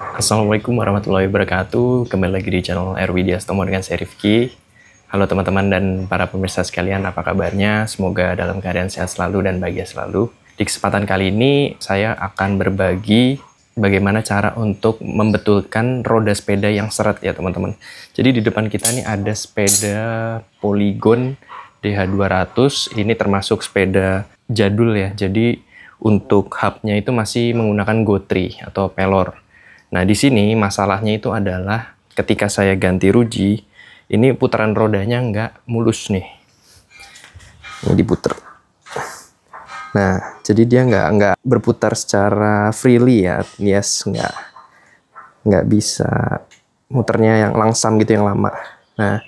Assalamualaikum warahmatullahi wabarakatuh. Kembali lagi di channel Erwidias Tomo dengan saya Rifki. Halo teman-teman dan para pemirsa sekalian, apa kabarnya? Semoga dalam keadaan sehat selalu dan bahagia selalu. Di kesempatan kali ini saya akan berbagi bagaimana cara untuk membetulkan roda sepeda yang seret ya teman-teman. Jadi di depan kita nih ada sepeda Polygon DH200. Ini termasuk sepeda jadul ya. Jadi untuk hubnya itu masih menggunakan gotri atau pelor. Nah, di sini masalahnya itu adalah ketika saya ganti ruji, ini putaran rodanya nggak mulus nih. Ini diputer. Nah, jadi dia nggak berputar secara freely ya, yes, nggak bisa muternya yang langsam gitu, yang lama. Nah,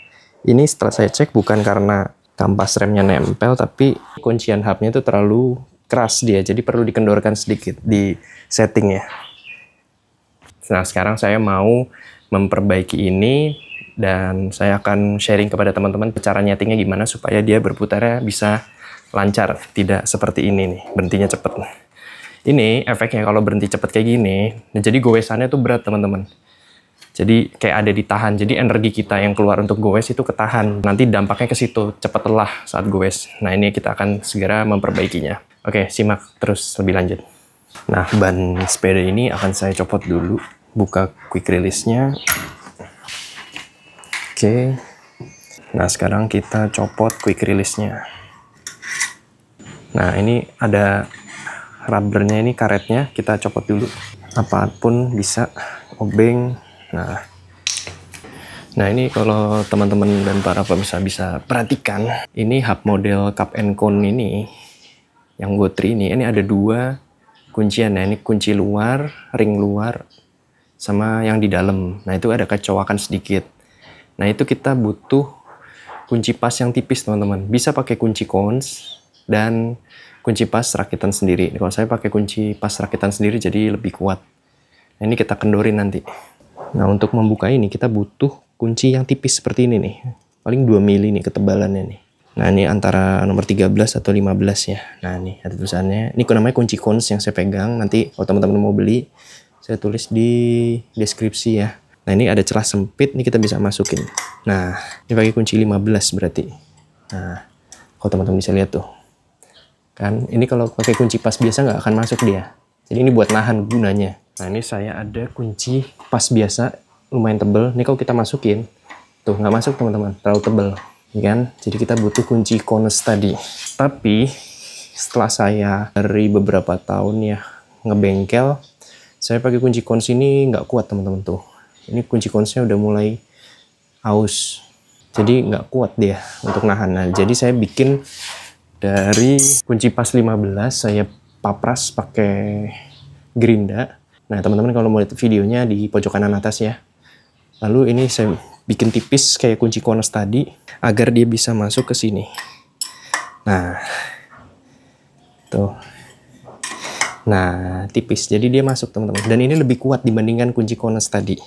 ini setelah saya cek bukan karena kampas remnya nempel, tapi kuncian hubnya itu terlalu keras dia, jadi perlu dikendorkan sedikit di setting ya. Nah, sekarang saya mau memperbaiki ini dan saya akan sharing kepada teman-teman cara nyetingnya gimana supaya dia berputarnya bisa lancar, tidak seperti ini nih, berhentinya cepet. Ini efeknya kalau berhenti cepet kayak gini, nah jadi goesannya tuh berat teman-teman. Jadi kayak ada ditahan, jadi energi kita yang keluar untuk goes itu ketahan. Nanti dampaknya ke situ, cepet lelah saat goes. Nah, ini kita akan segera memperbaikinya. Oke, simak terus lebih lanjut. Nah, ban sepeda ini akan saya copot dulu. Buka quick release-nya. Oke. Nah, sekarang kita copot quick release-nya. Nah, ini ada rubbernya, ini karetnya. Kita copot dulu. Apapun bisa. Obeng. Nah, ini kalau teman-teman dan para pemirsa bisa perhatikan. Ini hub model Cup and Cone ini. Yang gotri ini ada dua kuncian ya, ini kunci luar, ring luar, sama yang di dalam. Nah, itu ada kecoakan sedikit. Nah, itu kita butuh kunci pas yang tipis, teman-teman. Bisa pakai kunci cons dan kunci pas rakitan sendiri. Kalau saya pakai kunci pas rakitan sendiri, jadi lebih kuat. Nah, ini kita kendorin nanti. Nah, untuk membuka ini kita butuh kunci yang tipis seperti ini nih. Paling 2 mili nih ketebalannya nih. Nah, ini antara nomor 13 atau 15 ya. Nah, nih ada tulisannya. Ini namanya kunci cons yang saya pegang. Nanti kalau teman-teman mau beli, saya tulis di deskripsi ya. Nah, ini ada celah sempit, ini kita bisa masukin. Nah, ini pakai kunci 15 berarti. Nah, kalau teman-teman bisa lihat tuh. Kan, ini kalau pakai kunci pas biasa nggak akan masuk dia. Jadi ini buat nahan gunanya. Nah, ini saya ada kunci pas biasa, lumayan tebel. Ini kalau kita masukin, tuh nggak masuk teman-teman, terlalu tebel. Kan? Jadi kita butuh kunci cons tadi. Tapi setelah saya dari beberapa tahun ya ngebengkel, saya pakai kunci cons ini nggak kuat teman-teman tuh. Ini kunci consnya udah mulai aus. Jadi nggak kuat dia untuk nahan. Nah, jadi saya bikin dari kunci pas 15, saya papras pakai gerinda. Nah, teman-teman kalau mau lihat videonya di pojok kanan atas ya. Lalu ini saya bikin tipis kayak kunci cons tadi agar dia bisa masuk ke sini. Nah, tuh. Nah, tipis. Jadi dia masuk teman-teman. Dan ini lebih kuat dibandingkan kunci cons tadi.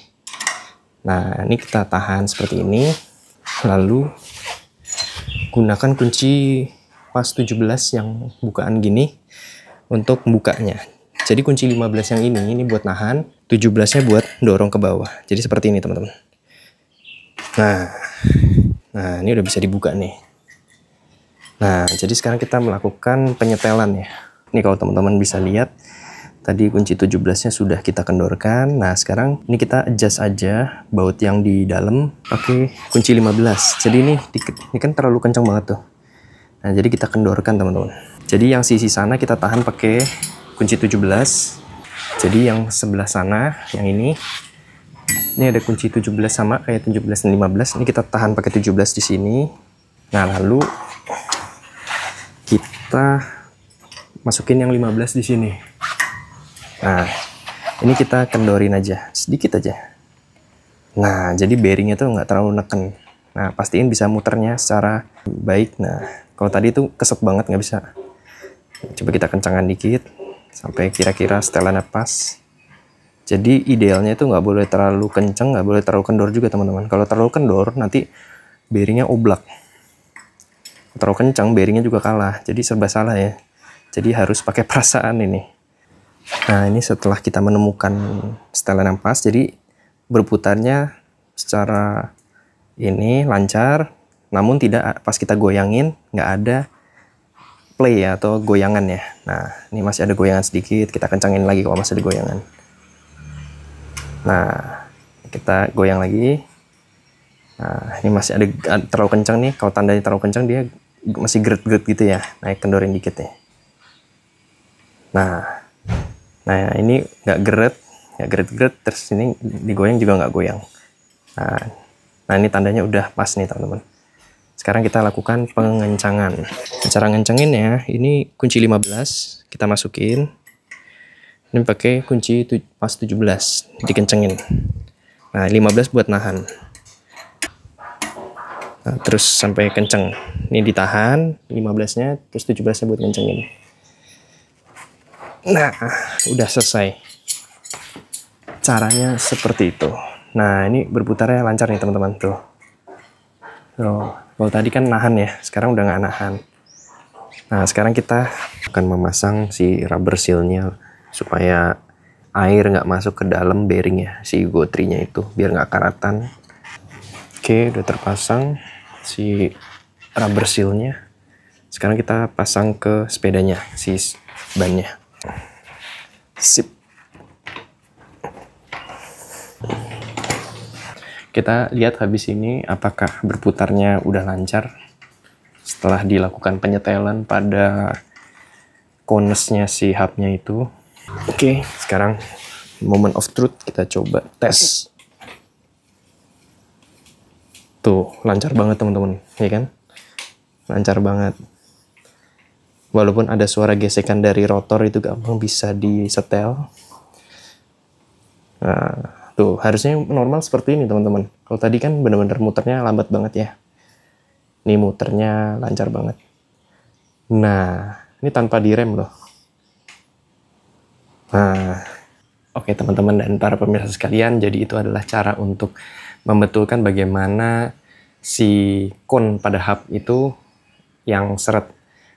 Nah, ini kita tahan seperti ini. Lalu gunakan kunci pas 17 yang bukaan gini untuk membukanya. Jadi kunci 15 yang ini buat nahan, 17-nya buat dorong ke bawah. Jadi seperti ini teman-teman. Nah, ini udah bisa dibuka nih. Nah, jadi sekarang kita melakukan penyetelan ya. Ini kalau teman-teman bisa lihat, tadi kunci 17-nya sudah kita kendorkan. Nah, sekarang ini kita adjust aja baut yang di dalam pakai kunci 15. Jadi ini kan terlalu kencang banget tuh. Nah, jadi kita kendorkan teman-teman. Jadi yang sisi sana kita tahan pakai kunci 17. Jadi yang sebelah sana, yang ini ada kunci 17 sama kayak 17 dan 15. Ini kita tahan pakai 17 di sini. Nah, lalu kita masukin yang 15 di sini. Nah, ini kita kendorin aja, sedikit aja. Nah, jadi bearingnya tuh nggak terlalu neken. Nah, pastiin bisa muternya secara baik. Nah, kalau tadi itu keset banget, nggak bisa. Coba kita kencangkan dikit sampai kira-kira setelannya pas. Jadi idealnya itu nggak boleh terlalu kencang, nggak boleh terlalu kendor juga teman-teman. Kalau terlalu kendor nanti bearingnya oblak. Terlalu kencang bearingnya juga kalah. Jadi serba salah ya. Jadi harus pakai perasaan ini. Nah, ini setelah kita menemukan setelan yang pas, jadi berputarnya secara ini lancar, namun tidak pas kita goyangin, nggak ada play ya, atau goyangan ya. Nah, ini masih ada goyangan sedikit, kita kencangin lagi kalau masih ada goyangan. Nah, kita goyang lagi. Nah, ini masih ada terlalu kencang nih, kalau tandanya terlalu kencang dia masih geret-geret gitu ya. Naik kendorin dikit ya. Nah ini nggak geret-geret, terus ini digoyang juga nggak goyang. Nah ini tandanya udah pas nih teman-teman. Sekarang kita lakukan pengencangan. Cara ngencenginnya, ini kunci 15 kita masukin. Ini pakai kunci pas 17 dikencengin. Nah 15 buat nahan. Nah, terus sampai kenceng. Ini ditahan 15-nya, terus 17-nya buat kencengin. Nah, udah selesai. Caranya seperti itu. Nah, ini berputarnya lancar nih teman-teman tuh. Kalau tadi kan nahan ya, sekarang udah nggak nahan. Nah, sekarang kita akan memasang si rubber seal-nya supaya air nggak masuk ke dalam bearing ya, si GoTri-nya itu, biar nggak karatan. Oke, udah terpasang si rubber seal-nya. Sekarang kita pasang ke sepedanya, si bannya. Sip. Kita lihat habis ini apakah berputarnya udah lancar setelah dilakukan penyetelan pada konesnya si hubnya itu. Oke, sekarang moment of truth, kita coba tes. Tuh, lancar banget teman-teman, ya kan? Lancar banget. Walaupun ada suara gesekan dari rotor, itu gampang bisa disetel. Nah, tuh harusnya normal seperti ini teman-teman. Kalau tadi kan bener-bener muternya lambat banget ya. Ini muternya lancar banget. Nah, ini tanpa direm loh. Nah, oke teman-teman dan para pemirsa sekalian, jadi itu adalah cara untuk membetulkan bagaimana si kon pada hub itu yang seret.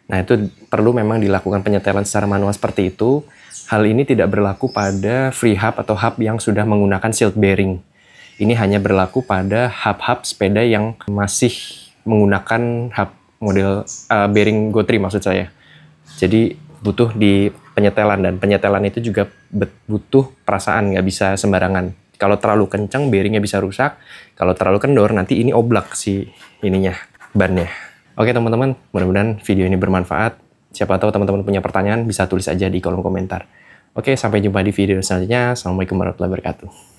Nah, itu perlu memang dilakukan penyetelan secara manual seperti itu. Hal ini tidak berlaku pada free hub atau hub yang sudah menggunakan sealed bearing. Ini hanya berlaku pada hub-hub sepeda yang masih menggunakan hub model bearing GoTri maksud saya. Jadi butuh di penyetelan, dan penyetelan itu juga butuh perasaan, nggak bisa sembarangan. Kalau terlalu kencang bearingnya bisa rusak, kalau terlalu kendor nanti ini oblak si ininya, bannya. Oke teman-teman, mudah-mudahan video ini bermanfaat. Siapa tahu teman-teman punya pertanyaan bisa tulis aja di kolom komentar. Oke, sampai jumpa di video selanjutnya. Assalamualaikum warahmatullahi wabarakatuh.